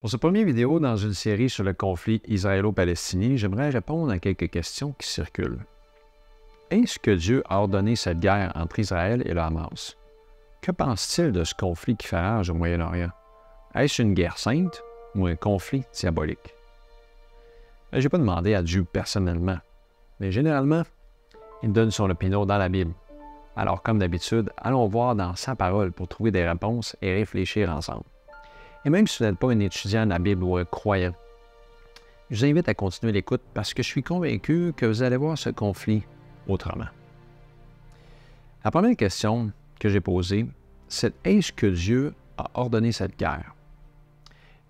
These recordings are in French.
Pour cette première vidéo dans une série sur le conflit israélo-palestinien, j'aimerais répondre à quelques questions qui circulent. Est-ce que Dieu a ordonné cette guerre entre Israël et le Hamas? Que pense-t-il de ce conflit qui fait rage au Moyen-Orient? Est-ce une guerre sainte ou un conflit diabolique? Je n'ai pas demandé à Dieu personnellement, mais généralement, il donne son opinion dans la Bible. Alors, comme d'habitude, allons voir dans sa parole pour trouver des réponses et réfléchir ensemble. Et même si vous n'êtes pas un étudiant de la Bible ou un croyant, je vous invite à continuer l'écoute parce que je suis convaincu que vous allez voir ce conflit autrement. La première question que j'ai posée, c'est est-ce que Dieu a ordonné cette guerre?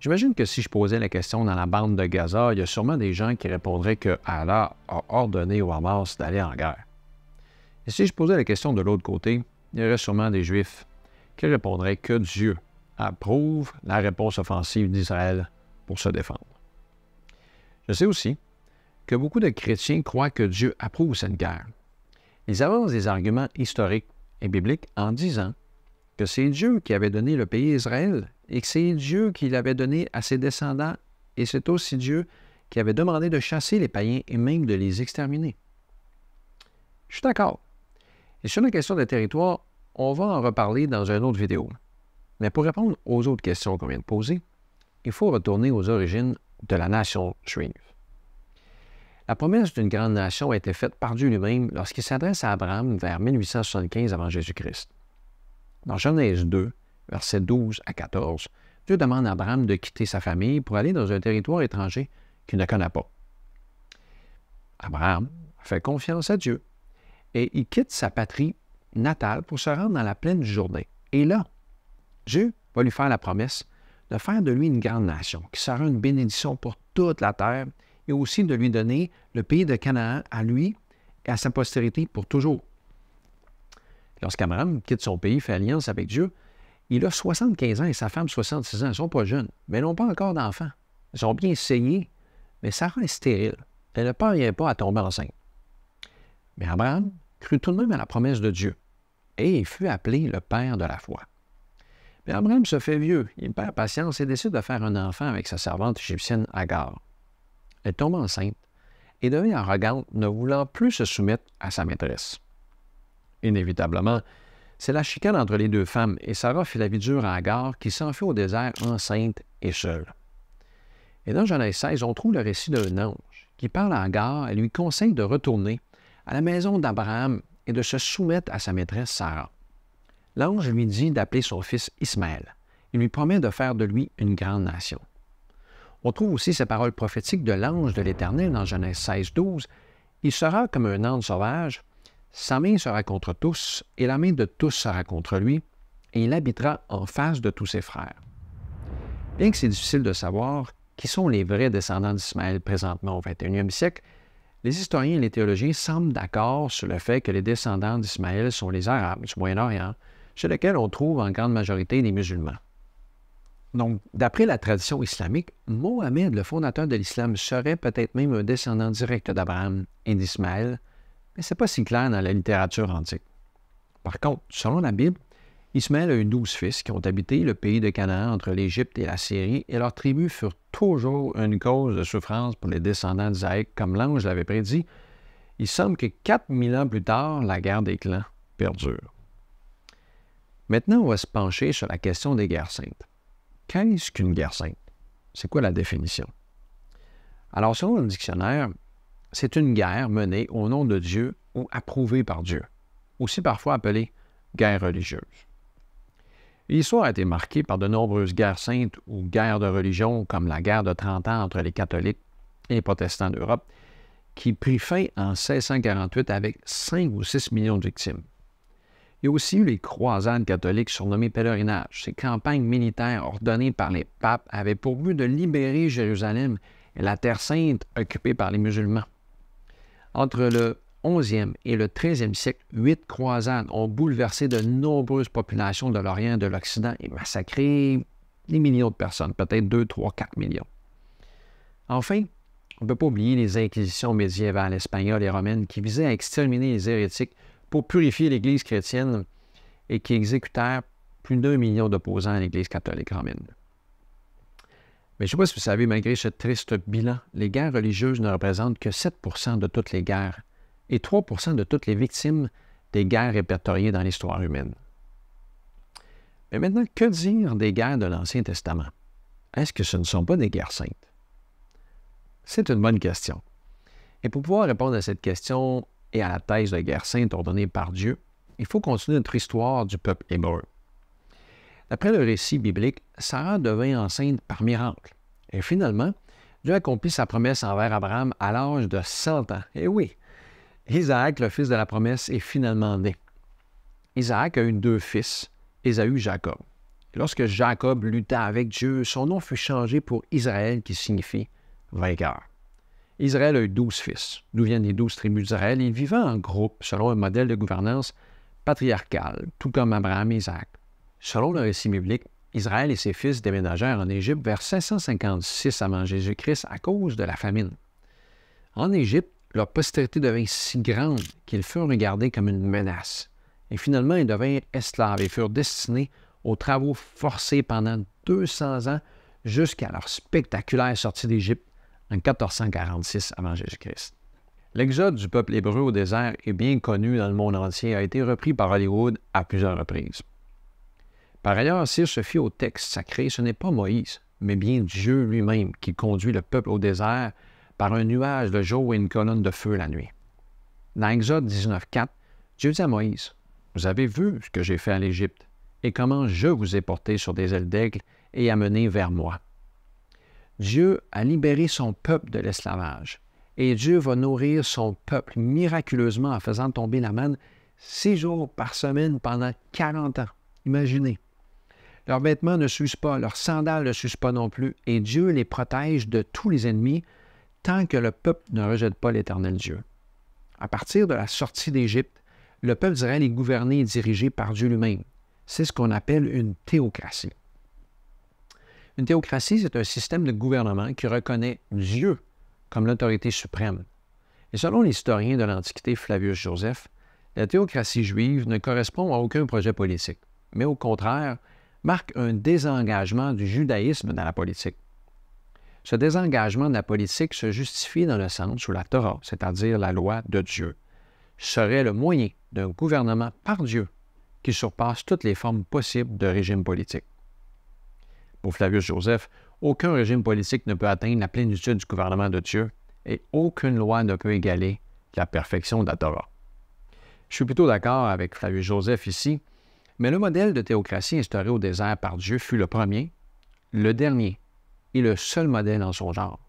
J'imagine que si je posais la question dans la bande de Gaza, il y a sûrement des gens qui répondraient que Allah a ordonné au Hamas d'aller en guerre. Et si je posais la question de l'autre côté, il y aurait sûrement des Juifs qui répondraient que Dieu approuve la réponse offensive d'Israël pour se défendre. Je sais aussi que beaucoup de chrétiens croient que Dieu approuve cette guerre. Ils avancent des arguments historiques et bibliques en disant que c'est Dieu qui avait donné le pays Israël et que c'est Dieu qui l'avait donné à ses descendants et c'est aussi Dieu qui avait demandé de chasser les païens et même de les exterminer. Je suis d'accord. Et sur la question des territoires, on va en reparler dans une autre vidéo. Mais pour répondre aux autres questions qu'on vient de poser, il faut retourner aux origines de la nation juive. La promesse d'une grande nation a été faite par Dieu lui-même lorsqu'il s'adresse à Abraham vers 1875 avant Jésus-Christ. Dans Genèse 2, versets 12 à 14, Dieu demande à Abraham de quitter sa famille pour aller dans un territoire étranger qu'il ne connaît pas. Abraham fait confiance à Dieu et il quitte sa patrie natale pour se rendre dans la plaine du Jourdain. Et là, Dieu va lui faire la promesse de faire de lui une grande nation, qui sera une bénédiction pour toute la terre, et aussi de lui donner le pays de Canaan à lui et à sa postérité pour toujours. Lorsqu'Abraham quitte son pays, fait alliance avec Dieu, il a 75 ans et sa femme 66 ans. Ils ne sont pas jeunes, mais ils n'ont pas encore d'enfants. Ils sont bien essayés, mais Sarah est stérile. Elle ne parvient pas à tomber enceinte. Mais Abraham crut tout de même à la promesse de Dieu, et il fut appelé le père de la foi. Mais Abraham se fait vieux, il perd patience et décide de faire un enfant avec sa servante égyptienne Agar. Elle tombe enceinte et devient arrogante, ne voulant plus se soumettre à sa maîtresse. Inévitablement, c'est la chicane entre les deux femmes et Sarah fait la vie dure à Agar qui s'enfuit au désert enceinte et seule. Et dans Genèse 16, on trouve le récit d'un ange qui parle à Agar et lui conseille de retourner à la maison d'Abraham et de se soumettre à sa maîtresse Sarah. L'ange lui dit d'appeler son fils Ismaël. Il lui promet de faire de lui une grande nation. On trouve aussi ces paroles prophétiques de l'ange de l'Éternel dans Genèse 16, 12. Il sera comme un âne sauvage, sa main sera contre tous, et la main de tous sera contre lui, et il habitera en face de tous ses frères. Bien que c'est difficile de savoir qui sont les vrais descendants d'Ismaël présentement au 21e siècle, les historiens et les théologiens semblent d'accord sur le fait que les descendants d'Ismaël sont les Arabes du Moyen-Orient, chez lesquels on trouve en grande majorité des musulmans. Donc, d'après la tradition islamique, Mohammed, le fondateur de l'islam, serait peut-être même un descendant direct d'Abraham et d'Ismaël, mais ce n'est pas si clair dans la littérature antique. Par contre, selon la Bible, Ismaël a eu 12 fils qui ont habité le pays de Canaan entre l'Égypte et la Syrie, et leurs tribus furent toujours une cause de souffrance pour les descendants d'Isaac, comme l'ange l'avait prédit. Il semble que 4000 ans plus tard, la guerre des clans perdure. Maintenant, on va se pencher sur la question des guerres saintes. Qu'est-ce qu'une guerre sainte? C'est quoi la définition? Alors, selon le dictionnaire, c'est une guerre menée au nom de Dieu ou approuvée par Dieu, aussi parfois appelée guerre religieuse. L'histoire a été marquée par de nombreuses guerres saintes ou guerres de religion, comme la guerre de 30 ans entre les catholiques et les protestants d'Europe, qui prit fin en 1648 avec 5 ou 6 millions de victimes. Il y a aussi eu les croisades catholiques surnommées pèlerinages. Ces campagnes militaires ordonnées par les papes avaient pour but de libérer Jérusalem et la Terre sainte occupée par les musulmans. Entre le 11e et le 13e siècle, 8 croisades ont bouleversé de nombreuses populations de l'Orient et de l'Occident et massacré des millions de personnes, peut-être 2, 3, 4 millions. Enfin, on ne peut pas oublier les inquisitions médiévales espagnoles et romaines qui visaient à exterminer les hérétiques pour purifier l'Église chrétienne et qui exécutèrent plus d'1 million d'opposants à l'Église catholique romaine. Mais je ne sais pas si vous savez, malgré ce triste bilan, les guerres religieuses ne représentent que 7 de toutes les guerres et 3 de toutes les victimes des guerres répertoriées dans l'histoire humaine. Mais maintenant, que dire des guerres de l'Ancien Testament? Est-ce que ce ne sont pas des guerres saintes? C'est une bonne question. Et pour pouvoir répondre à cette question et à la thèse de guerre sainte ordonnée par Dieu, il faut continuer notre histoire du peuple hébreu. D'après le récit biblique, Sarah devint enceinte par miracle. Et finalement, Dieu accomplit sa promesse envers Abraham à l'âge de 100 ans. Et oui, Isaac, le fils de la promesse, est finalement né. Isaac a eu 2 fils, Ésaü et Jacob. Et lorsque Jacob lutta avec Dieu, son nom fut changé pour Israël, qui signifie vainqueur. Israël a eu 12 fils, d'où viennent les 12 tribus d'Israël. Ils vivaient en groupe, selon un modèle de gouvernance patriarcal, tout comme Abraham et Isaac. Selon le récit biblique, Israël et ses fils déménagèrent en Égypte vers 556 avant Jésus-Christ à cause de la famine. En Égypte, leur postérité devint si grande qu'ils furent regardés comme une menace. Et finalement, ils devinrent esclaves et furent destinés aux travaux forcés pendant 200 ans jusqu'à leur spectaculaire sortie d'Égypte en 1446 avant Jésus-Christ. L'exode du peuple hébreu au désert est bien connu dans le monde entier et a été repris par Hollywood à plusieurs reprises. Par ailleurs, si on se fie au texte sacré, ce n'est pas Moïse, mais bien Dieu lui-même qui conduit le peuple au désert par un nuage le jour et une colonne de feu la nuit. Dans Exode 19.4, Dieu dit à Moïse, « Vous avez vu ce que j'ai fait à l'Égypte et comment je vous ai porté sur des ailes d'aigle et amené vers moi. » Dieu a libéré son peuple de l'esclavage et Dieu va nourrir son peuple miraculeusement en faisant tomber la manne 6 jours par semaine pendant 40 ans. Imaginez. Leurs vêtements ne s'usent pas, leurs sandales ne s'usent pas non plus, et Dieu les protège de tous les ennemis tant que le peuple ne rejette pas l'Éternel Dieu. À partir de la sortie d'Égypte, le peuple d'Israël est gouverné et dirigé par Dieu lui-même. C'est ce qu'on appelle une théocratie. Une théocratie, c'est un système de gouvernement qui reconnaît Dieu comme l'autorité suprême. Et selon l'historien de l'Antiquité Flavius Joseph, la théocratie juive ne correspond à aucun projet politique, mais au contraire, marque un désengagement du judaïsme dans la politique. Ce désengagement de la politique se justifie dans le sens où la Torah, c'est-à-dire la loi de Dieu, serait le moyen d'un gouvernement par Dieu qui surpasse toutes les formes possibles de régime politique. Pour Flavius Joseph, aucun régime politique ne peut atteindre la plénitude du gouvernement de Dieu et aucune loi ne peut égaler la perfection de la Torah. Je suis plutôt d'accord avec Flavius Joseph ici, mais le modèle de théocratie instauré au désert par Dieu fut le premier, le dernier et le seul modèle en son genre.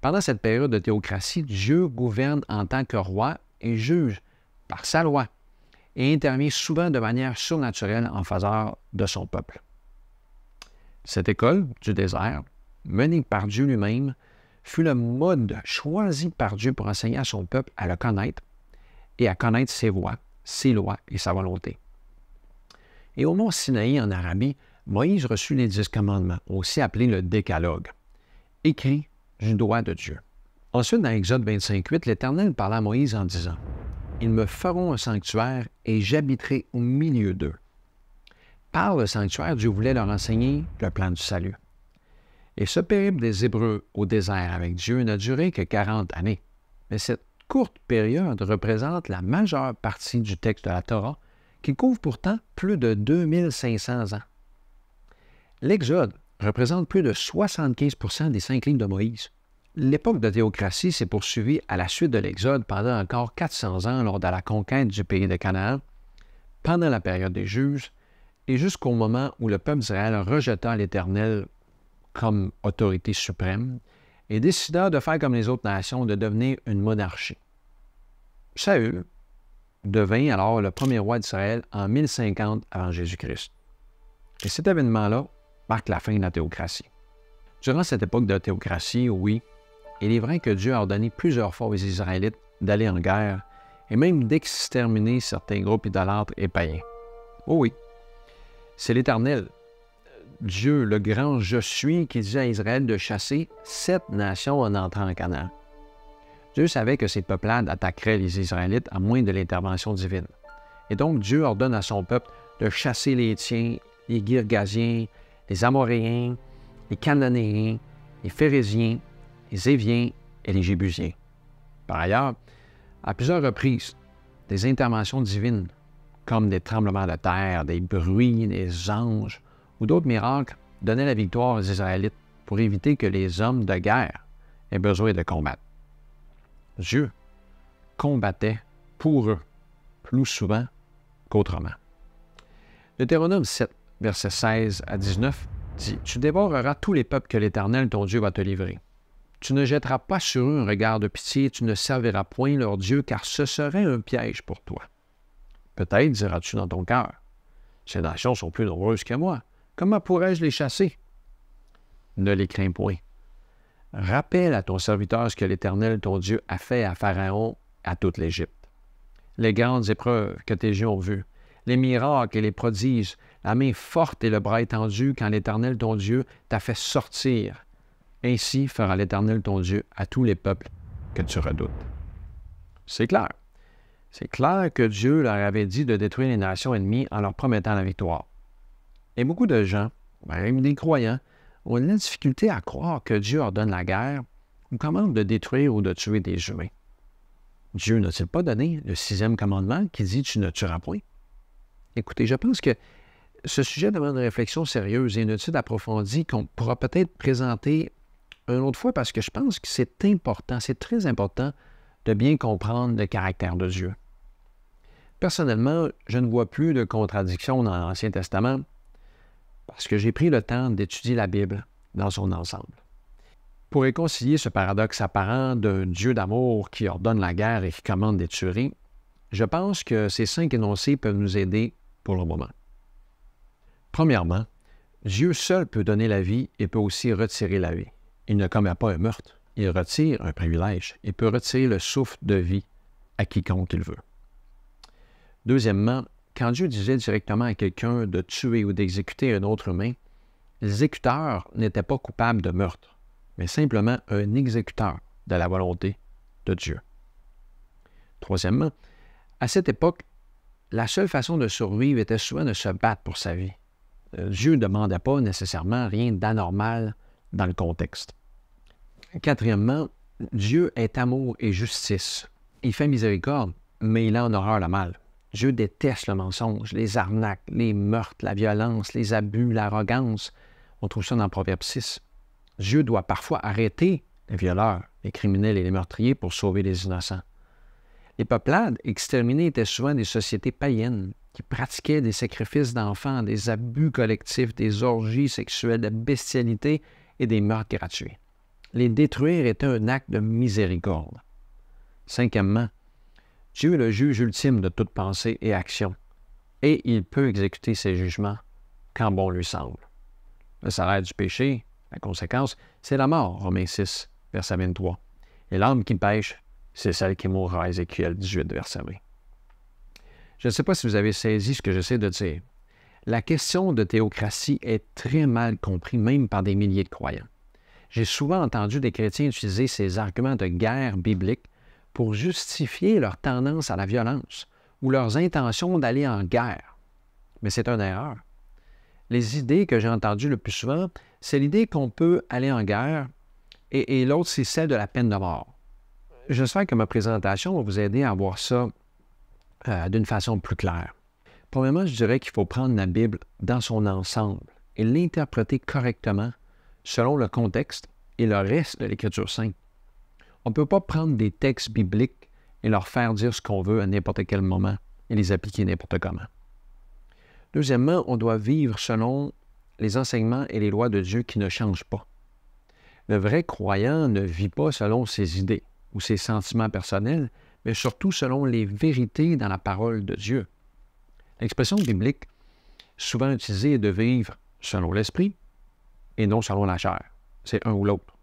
Pendant cette période de théocratie, Dieu gouverne en tant que roi et juge par sa loi et intervient souvent de manière surnaturelle en faveur de son peuple. Cette école du désert, menée par Dieu lui-même, fut le mode choisi par Dieu pour enseigner à son peuple à le connaître et à connaître ses voies, ses lois et sa volonté. Et au mont Sinaï, en Arabie, Moïse reçut les 10 commandements, aussi appelés le Décalogue, écrits du doigt de Dieu. Ensuite, dans Exode 25.8, l'Éternel parla à Moïse en disant, « Ils me feront un sanctuaire et j'habiterai au milieu d'eux. » Par le sanctuaire, Dieu voulait leur enseigner le plan du salut. Et ce périple des Hébreux au désert avec Dieu n'a duré que 40 années. Mais cette courte période représente la majeure partie du texte de la Torah, qui couvre pourtant plus de 2500 ans. L'Exode représente plus de 75% des 5 livres de Moïse. L'époque de théocratie s'est poursuivie à la suite de l'Exode pendant encore 400 ans lors de la conquête du pays de Canaan, pendant la période des Juges, et jusqu'au moment où le peuple d'Israël rejeta l'Éternel comme autorité suprême et décida de faire comme les autres nations, de devenir une monarchie. Saül devint alors le premier roi d'Israël en 1050 avant Jésus-Christ. Et cet événement-là marque la fin de la théocratie. Durant cette époque de théocratie, oui, il est vrai que Dieu a ordonné plusieurs fois aux Israélites d'aller en guerre et même d'exterminer certains groupes idolâtres et païens. Oh oui, c'est l'Éternel, Dieu, le grand « Je suis », qui disait à Israël de chasser 7 nations en entrant en Canaan. Dieu savait que ces peuplades attaqueraient les Israélites à moins de l'intervention divine. Et donc Dieu ordonne à son peuple de chasser les Héthiens, les Girgasiens, les Amoréens les Cananéens, les Phérésiens, les Éviens et les Jébusiens. Par ailleurs, à plusieurs reprises, des interventions divines, comme des tremblements de terre, des bruits, des anges ou d'autres miracles, donnaient la victoire aux Israélites pour éviter que les hommes de guerre aient besoin de combattre. Dieu combattait pour eux plus souvent qu'autrement. Deutéronome 7, versets 16 à 19 dit « Tu dévoreras tous les peuples que l'Éternel, ton Dieu, va te livrer. Tu ne jetteras pas sur eux un regard de pitié, tu ne serviras point leur Dieu, car ce serait un piège pour toi. Peut-être diras-tu dans ton cœur, ces nations sont plus nombreuses que moi. Comment pourrais-je les chasser? Ne les crains point. Rappelle à ton serviteur ce que l'Éternel, ton Dieu, a fait à Pharaon, à toute l'Égypte. Les grandes épreuves que tes yeux ont vues, les miracles et les prodiges, la main forte et le bras étendu quand l'Éternel, ton Dieu, t'a fait sortir. Ainsi fera l'Éternel, ton Dieu, à tous les peuples que tu redoutes. » C'est clair. C'est clair que Dieu leur avait dit de détruire les nations ennemies en leur promettant la victoire. Et beaucoup de gens, même des croyants, ont de la difficulté à croire que Dieu ordonne la guerre ou commande de détruire ou de tuer des humains. Dieu n'a-t-il pas donné le 6e commandement qui dit « Tu ne tueras point » ? Écoutez, je pense que ce sujet demande une réflexion sérieuse et une étude approfondie qu'on pourra peut-être présenter une autre fois parce que je pense que c'est important, c'est très important de bien comprendre le caractère de Dieu. Personnellement, je ne vois plus de contradiction dans l'Ancien Testament parce que j'ai pris le temps d'étudier la Bible dans son ensemble. Pour réconcilier ce paradoxe apparent d'un Dieu d'amour qui ordonne la guerre et qui commande des tueries, je pense que ces 5 énoncés peuvent nous aider pour le moment. Premièrement, Dieu seul peut donner la vie et peut aussi retirer la vie. Il ne commet pas un meurtre, il retire un privilège et peut retirer le souffle de vie à quiconque il veut. Deuxièmement, quand Dieu disait directement à quelqu'un de tuer ou d'exécuter un autre humain, l'exécuteur n'était pas coupable de meurtre, mais simplement un exécuteur de la volonté de Dieu. Troisièmement, à cette époque, la seule façon de survivre était souvent de se battre pour sa vie. Dieu ne demandait pas nécessairement rien d'anormal dans le contexte. Quatrièmement, Dieu est amour et justice. Il fait miséricorde, mais il a en horreur le mal. Dieu déteste le mensonge, les arnaques, les meurtres, la violence, les abus, l'arrogance. On trouve ça dans Proverbe 6. Dieu doit parfois arrêter les violeurs, les criminels et les meurtriers pour sauver les innocents. Les peuplades exterminées étaient souvent des sociétés païennes qui pratiquaient des sacrifices d'enfants, des abus collectifs, des orgies sexuelles, de bestialité et des meurtres gratuits. Les détruire était un acte de miséricorde. Cinquièmement, Dieu est le juge ultime de toute pensée et action, et il peut exécuter ses jugements quand bon lui semble. Le salaire du péché, la conséquence, c'est la mort, Romains 6, verset 23. Et l'âme qui pêche, c'est celle qui mourra, Ézéchiel 18, verset 20. Je ne sais pas si vous avez saisi ce que j'essaie de dire. La question de théocratie est très mal comprise, même par des milliers de croyants. J'ai souvent entendu des chrétiens utiliser ces arguments de guerre biblique pour justifier leur tendance à la violence ou leurs intentions d'aller en guerre. Mais c'est une erreur. Les idées que j'ai entendues le plus souvent, c'est l'idée qu'on peut aller en guerre et l'autre, c'est celle de la peine de mort. J'espère que ma présentation va vous aider à voir ça d'une façon plus claire. Premièrement, je dirais qu'il faut prendre la Bible dans son ensemble et l'interpréter correctement selon le contexte et le reste de l'Écriture sainte. On ne peut pas prendre des textes bibliques et leur faire dire ce qu'on veut à n'importe quel moment et les appliquer n'importe comment. Deuxièmement, on doit vivre selon les enseignements et les lois de Dieu qui ne changent pas. Le vrai croyant ne vit pas selon ses idées ou ses sentiments personnels, mais surtout selon les vérités dans la parole de Dieu. L'expression biblique, souvent utilisée, est de vivre selon l'esprit et non selon la chair. C'est un ou l'autre.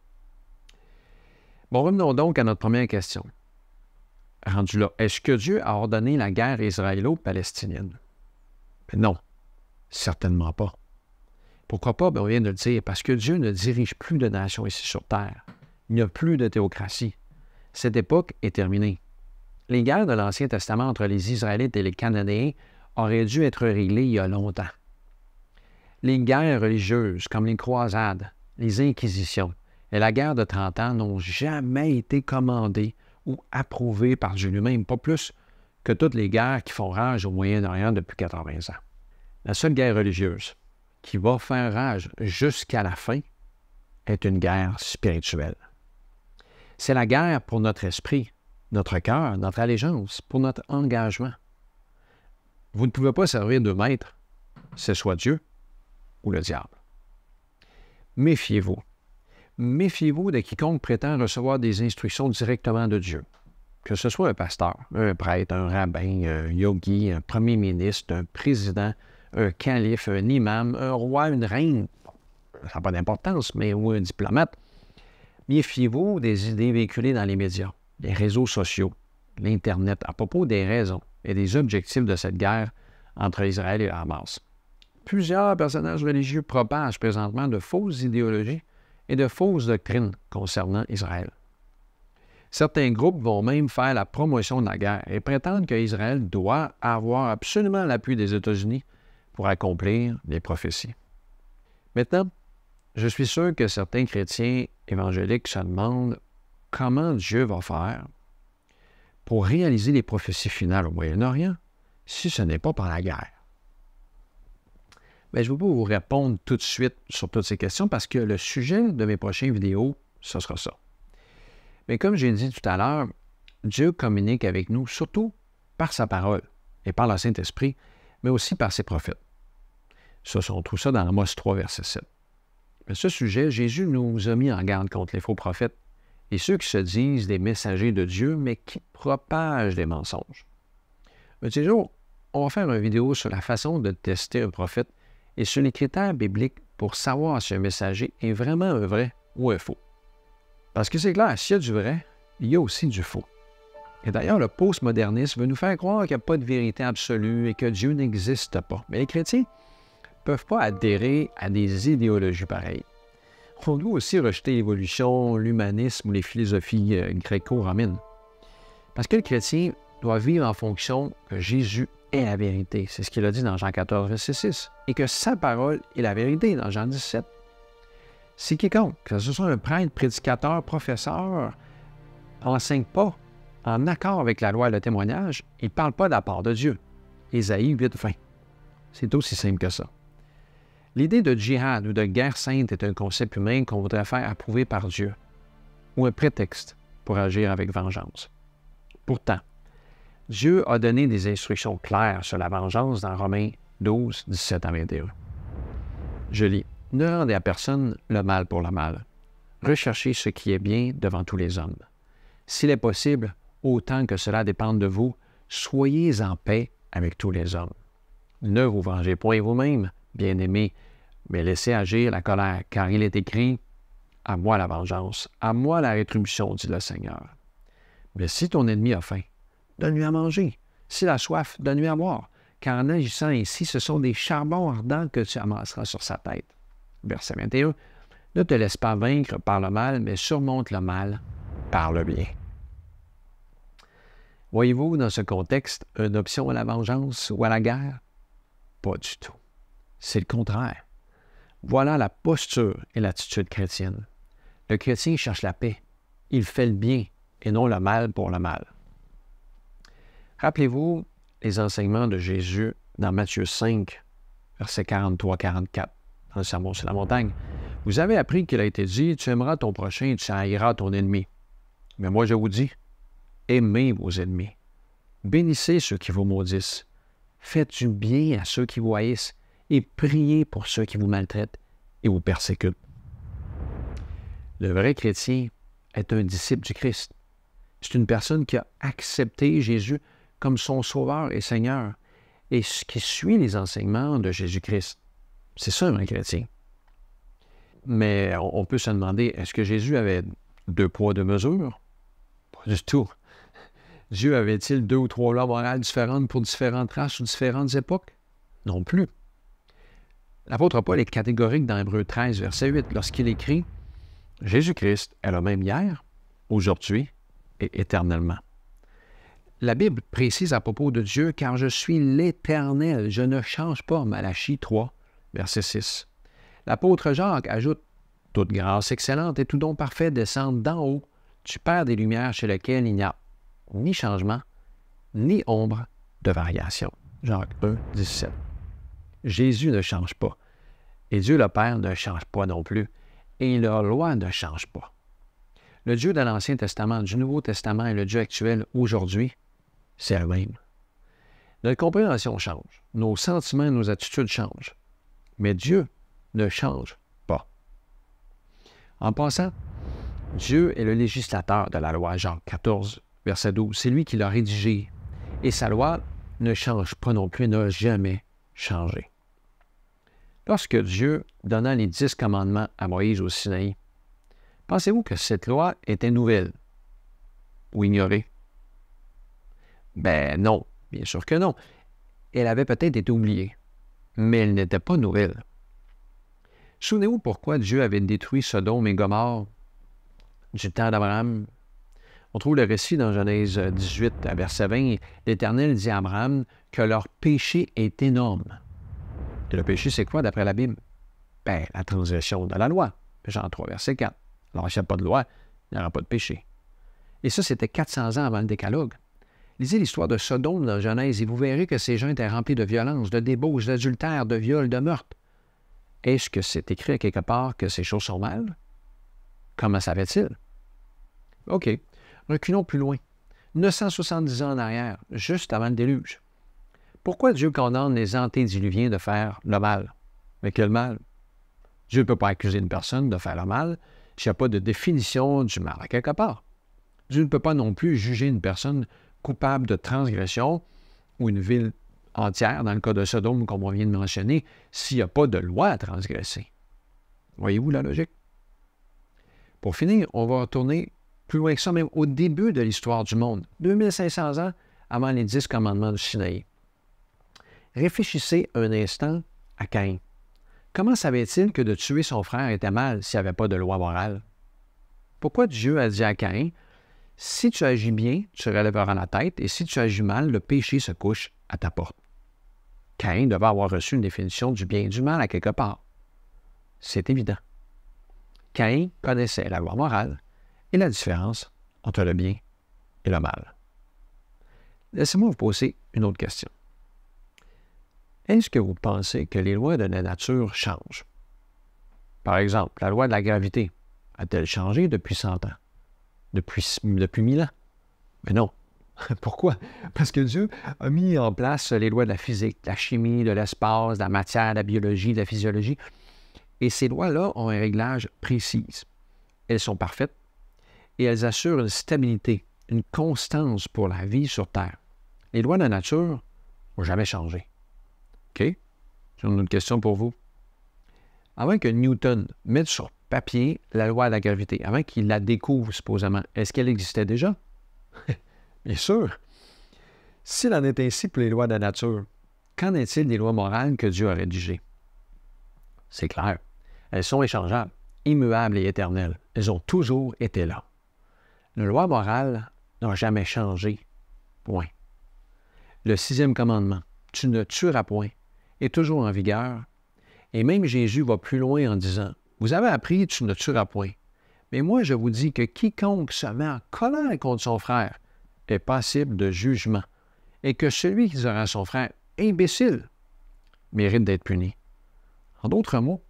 Bon, revenons donc à notre première question. Rendu là, est-ce que Dieu a ordonné la guerre israélo-palestinienne? Mais non, certainement pas. Pourquoi pas? Bien, on vient de le dire, parce que Dieu ne dirige plus de nation ici sur terre. Il n'y a plus de théocratie. Cette époque est terminée. Les guerres de l'Ancien Testament entre les Israélites et les Cananéens auraient dû être réglées il y a longtemps. Les guerres religieuses, comme les croisades, les inquisitions et la guerre de 30 ans n'ont jamais été commandées ou approuvées par Dieu lui-même, pas plus que toutes les guerres qui font rage au Moyen-Orient depuis 80 ans. La seule guerre religieuse qui va faire rage jusqu'à la fin est une guerre spirituelle. C'est la guerre pour notre esprit, notre cœur, notre allégeance, pour notre engagement. Vous ne pouvez pas servir deux maîtres, c'est soit Dieu ou le diable. Méfiez-vous. Méfiez-vous de quiconque prétend recevoir des instructions directement de Dieu. Que ce soit un pasteur, un prêtre, un rabbin, un yogi, un premier ministre, un président, un calife, un imam, un roi, une reine, ça n'a pas d'importance, mais ou un diplomate. Méfiez-vous des idées véhiculées dans les médias, les réseaux sociaux, l'Internet, à propos des raisons et des objectifs de cette guerre entre Israël et le Hamas. Plusieurs personnages religieux propagent présentement de fausses idéologies et de fausses doctrines concernant Israël. Certains groupes vont même faire la promotion de la guerre et prétendent qu'Israël doit avoir absolument l'appui des États-Unis pour accomplir les prophéties. Maintenant, je suis sûr que certains chrétiens évangéliques se demandent comment Dieu va faire pour réaliser les prophéties finales au Moyen-Orient si ce n'est pas par la guerre. Bien, je ne vais pas vous répondre tout de suite sur toutes ces questions parce que le sujet de mes prochaines vidéos, ce sera ça. Mais comme j'ai dit tout à l'heure, Dieu communique avec nous surtout par sa parole et par le Saint-Esprit, mais aussi par ses prophètes. Ça, on trouve ça dans Amos 3, verset 7. Mais ce sujet, Jésus nous a mis en garde contre les faux prophètes et ceux qui se disent des messagers de Dieu, mais qui propagent des mensonges. Un de ces jours, on va faire une vidéo sur la façon de tester un prophète et sur les critères bibliques pour savoir si un messager est vraiment un vrai ou un faux. Parce que c'est clair, s'il y a du vrai, il y a aussi du faux. Et d'ailleurs, le postmodernisme veut nous faire croire qu'il n'y a pas de vérité absolue et que Dieu n'existe pas. Mais les chrétiens ne peuvent pas adhérer à des idéologies pareilles. On doit aussi rejeter l'évolution, l'humanisme ou les philosophies gréco-romaines. Parce que le chrétien doit vivre en fonction que Jésus est la vérité. C'est ce qu'il a dit dans Jean 14, verset 6. Et que sa parole est la vérité dans Jean 17. Si quiconque, que ce soit un prêtre, prédicateur, professeur, n'enseigne pas en accord avec la loi et le témoignage, il ne parle pas de la part de Dieu. Ésaïe 8, 20. C'est aussi simple que ça. L'idée de djihad ou de guerre sainte est un concept humain qu'on voudrait faire approuver par Dieu, ou un prétexte pour agir avec vengeance. Pourtant, Dieu a donné des instructions claires sur la vengeance dans Romains 12, 17 à 21. Je lis. Ne rendez à personne le mal pour le mal. Recherchez ce qui est bien devant tous les hommes. S'il est possible, autant que cela dépende de vous, soyez en paix avec tous les hommes. Ne vous vengez point vous-même, bien-aimés, mais laissez agir la colère, car il est écrit « À moi la vengeance, à moi la rétribution, dit le Seigneur. » Mais si ton ennemi a faim, donne-lui à manger. S'il a soif, donne-lui à boire, car en agissant ainsi, ce sont des charbons ardents que tu amasseras sur sa tête. Verset 21. Ne te laisse pas vaincre par le mal, mais surmonte le mal par le bien. Voyez-vous dans ce contexte une option à la vengeance ou à la guerre? Pas du tout. C'est le contraire. Voilà la posture et l'attitude chrétienne. Le chrétien cherche la paix. Il fait le bien et non le mal pour le mal. Rappelez-vous les enseignements de Jésus dans Matthieu 5, versets 43-44, dans le Sermon sur la montagne. Vous avez appris qu'il a été dit, tu aimeras ton prochain et tu haïras ton ennemi. Mais moi je vous dis, aimez vos ennemis. Bénissez ceux qui vous maudissent. Faites du bien à ceux qui vous haïssent et priez pour ceux qui vous maltraitent et vous persécutent. Le vrai chrétien est un disciple du Christ. C'est une personne qui a accepté Jésus comme son Sauveur et Seigneur et qui suit les enseignements de Jésus-Christ. C'est ça un vrai chrétien. Mais on peut se demander, est-ce que Jésus avait 2 poids, 2 mesures? Pas du tout. Dieu avait-il 2 ou 3 lois morales différentes pour différentes races ou différentes époques? Non plus. L'apôtre Paul est catégorique dans Hébreux 13, verset 8, lorsqu'il écrit « Jésus-Christ est le même hier, aujourd'hui et éternellement. » La Bible précise à propos de Dieu « Car je suis l'Éternel, je ne change pas. » Malachie 3, verset 6. L'apôtre Jacques ajoute Toute grâce excellente et tout don parfait descendent d'en haut du Père des Lumières chez lequel il n'y a ni changement, ni ombre de variation. Jacques 1, 17. Jésus ne change pas. Et Dieu le Père ne change pas non plus. Et leur loi ne change pas. Le Dieu de l'Ancien Testament, du Nouveau Testament et le Dieu actuel aujourd'hui, c'est le même. Notre compréhension change. Nos sentiments et nos attitudes changent. Mais Dieu ne change pas. En passant, Dieu est le législateur de la loi, Jacques 14, verset 12. C'est lui qui l'a rédigée. Et sa loi ne change pas non plus, n'a jamais changé. Lorsque Dieu donna les 10 commandements à Moïse au Sinaï, pensez-vous que cette loi était nouvelle ou ignorée? Ben non, bien sûr que non. Elle avait peut-être été oubliée, mais elle n'était pas nouvelle. Souvenez-vous pourquoi Dieu avait détruit Sodome et Gomorrhe du temps d'Abraham? On trouve le récit dans Genèse 18, à verset 20. L'Éternel dit à Abraham que leur péché est énorme. Et le péché, c'est quoi d'après la Bible? Ben, la transgression de la loi. Jean 3, verset 4. Alors, s'il n'y a pas de loi, il n'y aura pas de péché. Et ça, c'était 400 ans avant le décalogue. Lisez l'histoire de Sodome dans Genèse et vous verrez que ces gens étaient remplis de violence, de débauche, d'adultère, de viol, de meurtre. Est-ce que c'est écrit à quelque part que ces choses sont mal? Comment savait-il? OK. Reculons plus loin. 970 ans en arrière, juste avant le déluge. Pourquoi Dieu condamne les antédiluviens de faire le mal? Mais quel mal? Dieu ne peut pas accuser une personne de faire le mal s'il n'y a pas de définition du mal à quelque part. Dieu ne peut pas non plus juger une personne coupable de transgression ou une ville entière, dans le cas de Sodome, comme on vient de mentionner, s'il n'y a pas de loi à transgresser. Voyez-vous la logique? Pour finir, on va retourner plus loin que ça, même au début de l'histoire du monde, 2500 ans avant les 10 commandements du Sinaï. Réfléchissez un instant à Caïn. Comment savait-il que de tuer son frère était mal s'il n'y avait pas de loi morale? Pourquoi Dieu a dit à Caïn, « Si tu agis bien, tu relèveras la tête, et si tu agis mal, le péché se couche à ta porte. » Caïn devait avoir reçu une définition du bien et du mal à quelque part. C'est évident. Caïn connaissait la loi morale et la différence entre le bien et le mal. Laissez-moi vous poser une autre question. Est-ce que vous pensez que les lois de la nature changent? Par exemple, la loi de la gravité a-t-elle changé depuis 100 ans? Depuis 1000 ans? Mais non. Pourquoi? Parce que Dieu a mis en place les lois de la physique, de la chimie, de l'espace, de la matière, de la biologie, de la physiologie. Et ces lois-là ont un réglage précis. Elles sont parfaites et elles assurent une stabilité, une constance pour la vie sur Terre. Les lois de la nature n'ont jamais changé. OK? J'ai une autre question pour vous. Avant que Newton mette sur papier la loi de la gravité, avant qu'il la découvre supposément, est-ce qu'elle existait déjà? Bien sûr. S'il en est ainsi pour les lois de la nature, qu'en est-il des lois morales que Dieu a rédigées? C'est clair. Elles sont échangeables, immuables et éternelles. Elles ont toujours été là. Les lois morales n'ont jamais changé. Point. Le 6e commandement, « Tu ne tueras point », est toujours en vigueur. Et même Jésus va plus loin en disant, « Vous avez appris, tu ne tueras point. Mais moi, je vous dis que quiconque se met en colère contre son frère est passible de jugement, et que celui qui dira à son frère « imbécile » mérite d'être puni. » En d'autres mots,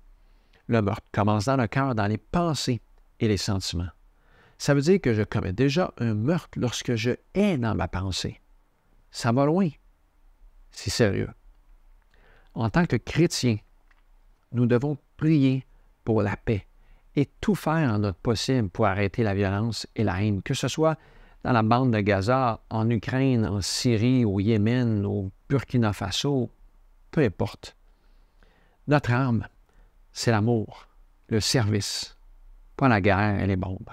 le meurtre commence dans le cœur, dans les pensées et les sentiments. Ça veut dire que je commets déjà un meurtre lorsque je hais dans ma pensée. Ça va loin. C'est sérieux. En tant que chrétiens, nous devons prier pour la paix et tout faire en notre possible pour arrêter la violence et la haine, que ce soit dans la bande de Gaza, en Ukraine, en Syrie, au Yémen, au Burkina Faso, peu importe. Notre arme, c'est l'amour, le service, pas la guerre et les bombes.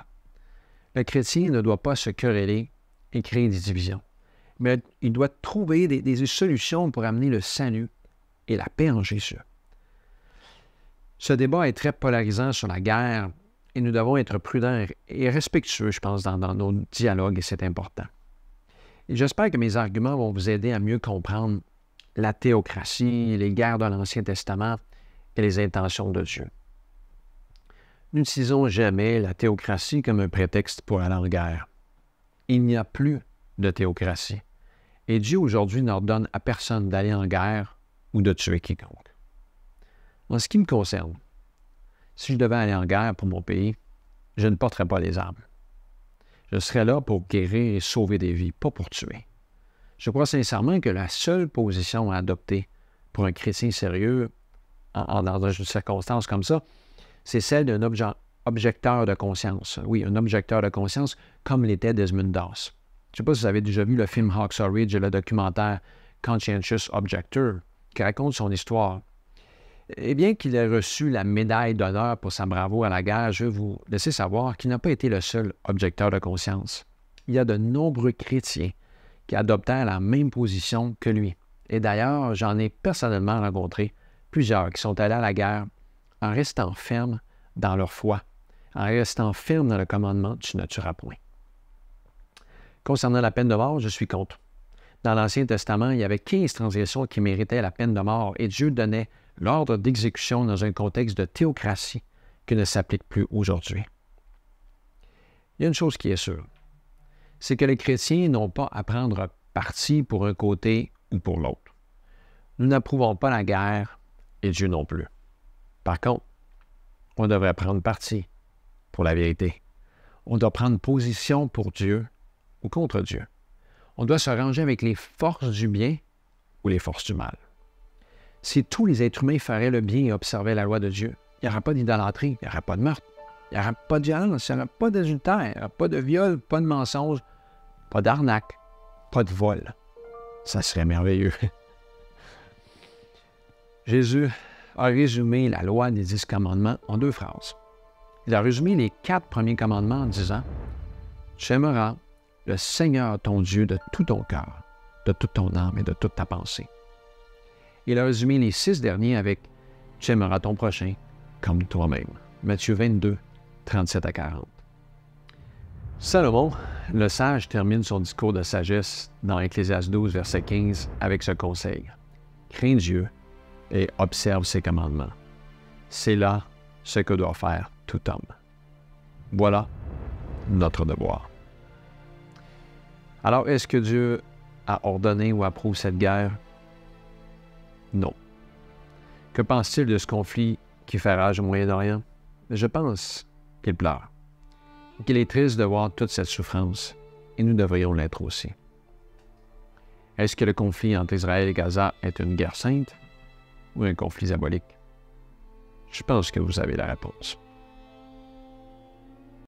Le chrétien ne doit pas se quereller et créer des divisions, mais il doit trouver des solutions pour amener le salut et la paix en Jésus. Ce débat est très polarisant sur la guerre et nous devons être prudents et respectueux, je pense, dans nos dialogues et c'est important. Et j'espère que mes arguments vont vous aider à mieux comprendre la théocratie, les guerres de l'Ancien Testament et les intentions de Dieu. N'utilisons jamais la théocratie comme un prétexte pour aller en guerre. Il n'y a plus de théocratie. Et Dieu aujourd'hui n'ordonne à personne d'aller en guerre ou de tuer quiconque. En ce qui me concerne, si je devais aller en guerre pour mon pays, je ne porterais pas les armes. Je serais là pour guérir et sauver des vies, pas pour tuer. Je crois sincèrement que la seule position à adopter pour un chrétien sérieux, dans une circonstance comme ça, c'est celle d'un objecteur de conscience. Oui, un objecteur de conscience, comme l'était Desmond Doss. Je ne sais pas si vous avez déjà vu le film Hacksaw Ridge et le documentaire Conscientious Objector, qui raconte son histoire. Et bien qu'il ait reçu la médaille d'honneur pour sa bravoure à la guerre, je vais vous laisser savoir qu'il n'a pas été le seul objecteur de conscience. Il y a de nombreux chrétiens qui adoptèrent la même position que lui. Et d'ailleurs, j'en ai personnellement rencontré plusieurs qui sont allés à la guerre en restant fermes dans leur foi, en restant fermes dans le commandement « Tu ne tueras point ». Concernant la peine de mort, je suis contre. Dans l'Ancien Testament, il y avait 15 transgressions qui méritaient la peine de mort et Dieu donnait l'ordre d'exécution dans un contexte de théocratie qui ne s'applique plus aujourd'hui. Il y a une chose qui est sûre, c'est que les chrétiens n'ont pas à prendre parti pour un côté ou pour l'autre. Nous n'approuvons pas la guerre et Dieu non plus. Par contre, on devrait prendre parti pour la vérité. On doit prendre position pour Dieu ou contre Dieu. On doit se ranger avec les forces du bien ou les forces du mal. Si tous les êtres humains feraient le bien et observaient la loi de Dieu, il n'y aurait pas d'idolâtrie, il n'y aurait pas de meurtre, il n'y aurait pas de violence, il n'y aurait pas d'adultère, il n'y aurait pas de viol, pas de mensonge, pas d'arnaque, pas de vol. Ça serait merveilleux. Jésus a résumé la loi des 10 commandements en 2 phrases. Il a résumé les 4 premiers commandements en disant « Tu aimeras le Seigneur ton Dieu de tout ton cœur, de toute ton âme et de toute ta pensée. » Il a résumé les 6 derniers avec « Tu aimeras ton prochain comme toi-même. » Matthieu 22, 37 à 40. Salomon, le sage, termine son discours de sagesse dans Ecclésiaste 12, verset 15, avec ce conseil. « Crains Dieu et observe ses commandements. C'est là ce que doit faire tout homme. » Voilà notre devoir. Alors, est-ce que Dieu a ordonné ou approuve cette guerre? Non. Que pense-t-il de ce conflit qui fait rage au Moyen-Orient? Je pense qu'il pleure, qu'il est triste de voir toute cette souffrance, et nous devrions l'être aussi. Est-ce que le conflit entre Israël et Gaza est une guerre sainte ou un conflit diabolique? Je pense que vous avez la réponse.